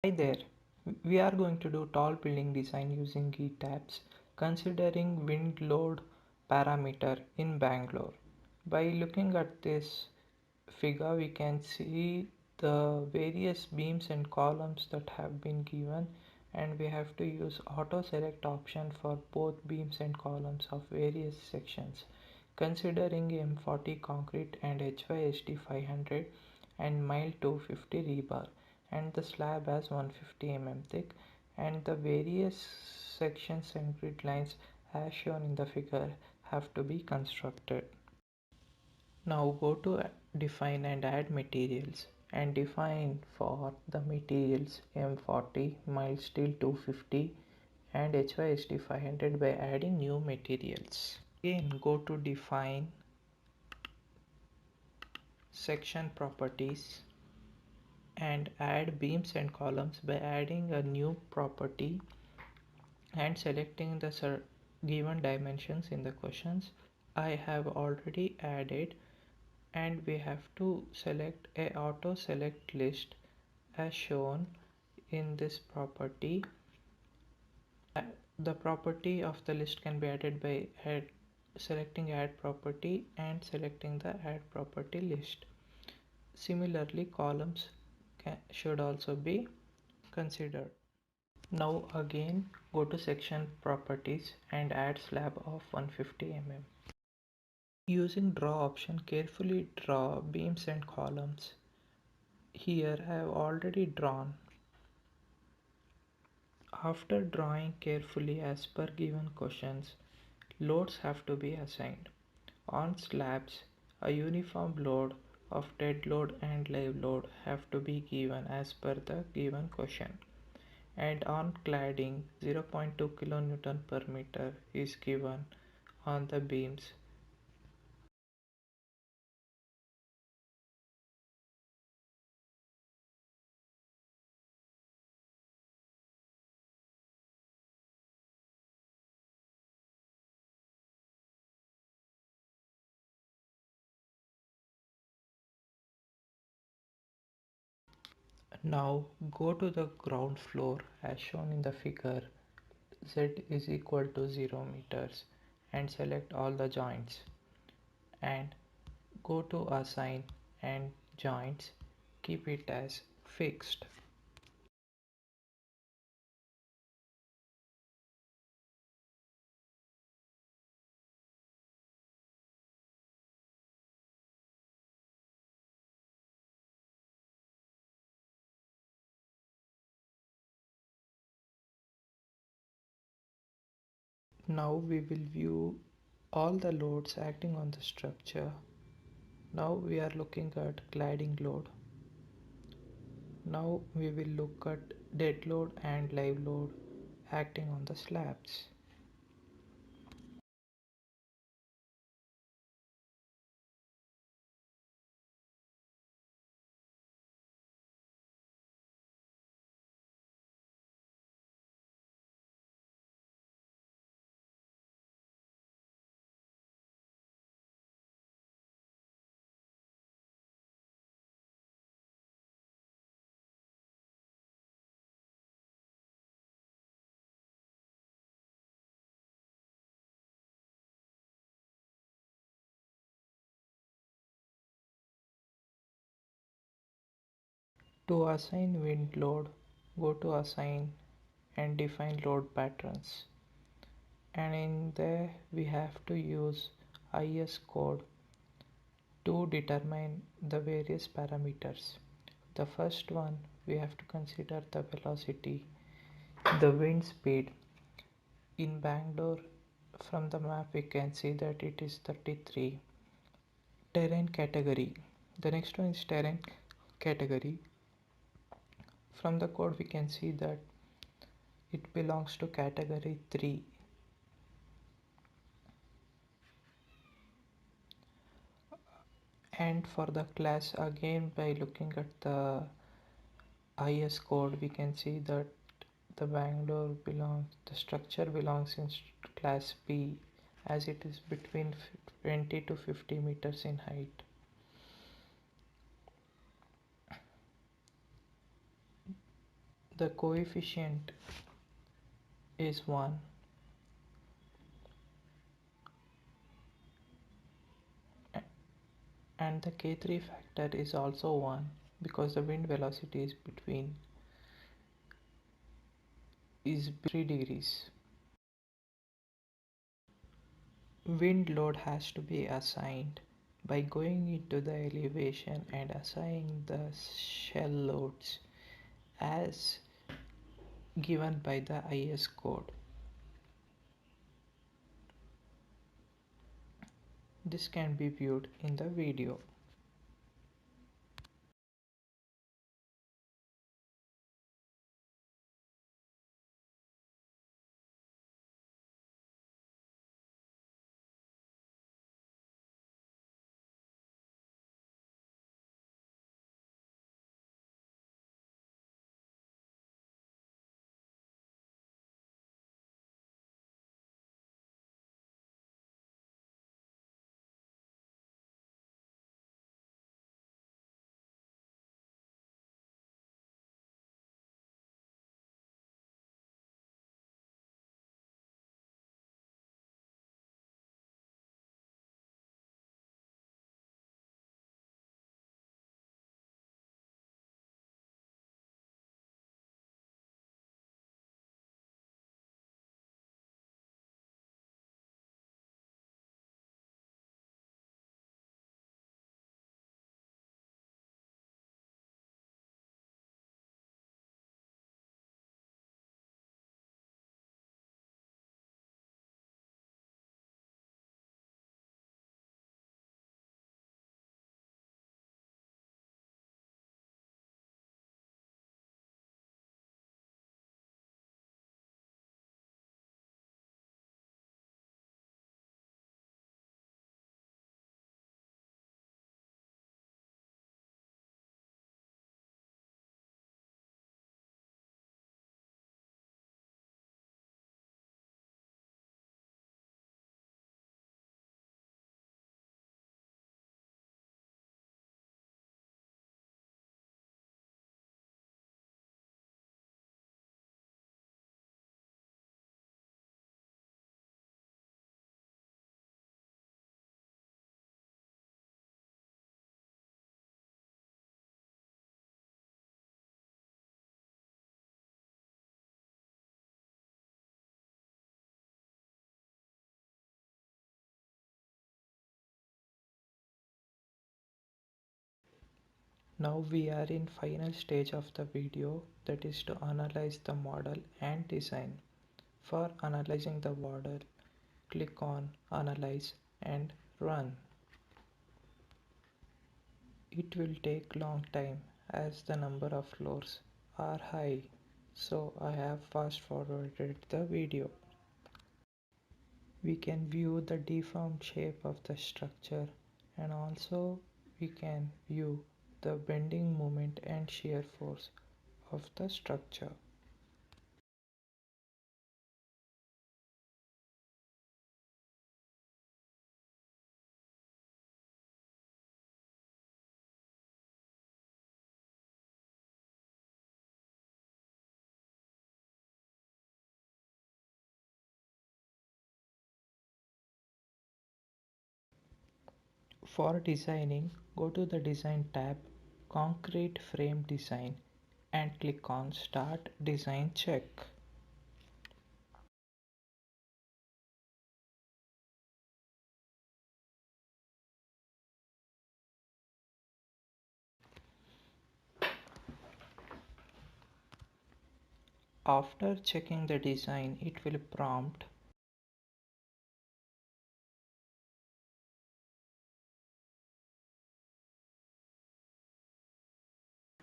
Hi there, we are going to do tall building design using tabs considering wind load parameter in Bangalore. By looking at this figure we can see the various beams and columns that have been given, and we have to use auto select option for both beams and columns of various sections considering M40 concrete and HYSD 500 and mile 250 rebar, and the slab has 150 thick, and the various sections and grid lines as shown in the figure have to be constructed. Now go to define and add materials, and define for the materials M40, mild steel 250 and HYSD 500 by adding new materials. Again go to define, section properties, and add beams and columns by adding a new property and selecting the given dimensions in the questions. I have already added, and we have to select a auto select list as shown in this property. The property of the list can be added by selecting add property and selecting the add property list. Similarly, columns should also be considered. Now again go to section properties and add slab of 150 Using draw option, carefully draw beams and columns. Here I have already drawn. After drawing carefully as per given questions, loads have to be assigned. On slabs, a uniform load of dead load and live load have to be given as per the given question. And on cladding, 0.2 kN per meter is given on the beams. Now go to the ground floor as shown in the figure. Z is equal to 0 meters, and select all the joints and go to assign and joints, keep it as fixed. Now we will view all the loads acting on the structure. Now we are looking at cladding load. Now we will look at dead load and live load acting on the slabs. To assign wind load, go to assign and define load patterns, and in there we have to use IS code to determine the various parameters. The first one, we have to consider the velocity, the wind speed. In Bangalore, from the map we can see that it is 33. Terrain category, the next one is terrain category. From the code we can see that it belongs to category 3. And for the class, again by looking at the IS code we can see that the structure belongs in class B, as it is between 20 to 50 meters in height. The coefficient is 1 and the K3 factor is also 1 because the wind velocity is 3 degrees. Wind load has to be assigned by going into the elevation and assigning the shell loads as given by the IS code. This can be viewed in the video. Now we are in final stage of the video, that is to analyze the model and design. For analyzing the model, click on Analyze and Run. It will take long time as the number of floors are high, so I have fast forwarded the video. We can view the deformed shape of the structure and also we can view the bending moment and shear force of the structure. For designing, go to the Design tab, Concrete Frame Design and click on Start Design Check. After checking the design, it will prompt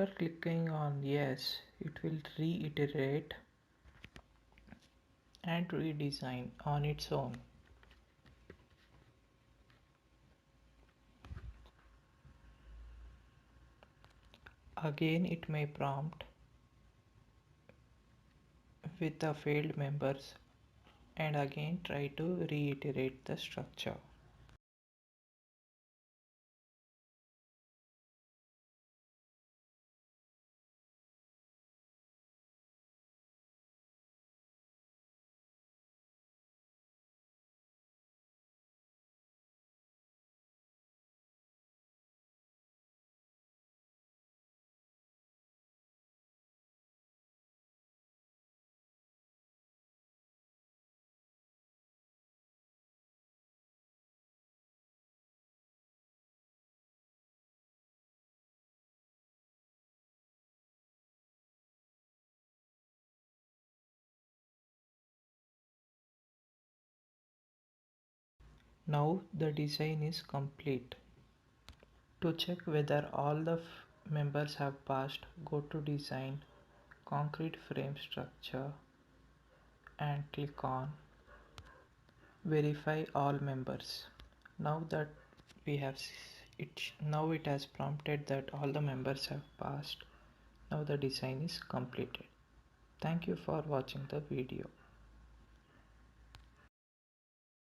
after clicking on yes, it will reiterate and redesign on its own. Again, it may prompt with the failed members and again try to reiterate the structure. Now the design is complete. To check whether all the members have passed, go to Design, Concrete Frame Structure and click on Verify All Members. Now that we have now it has prompted that all the members have passed. Now the design is completed. Thank you for watching the video.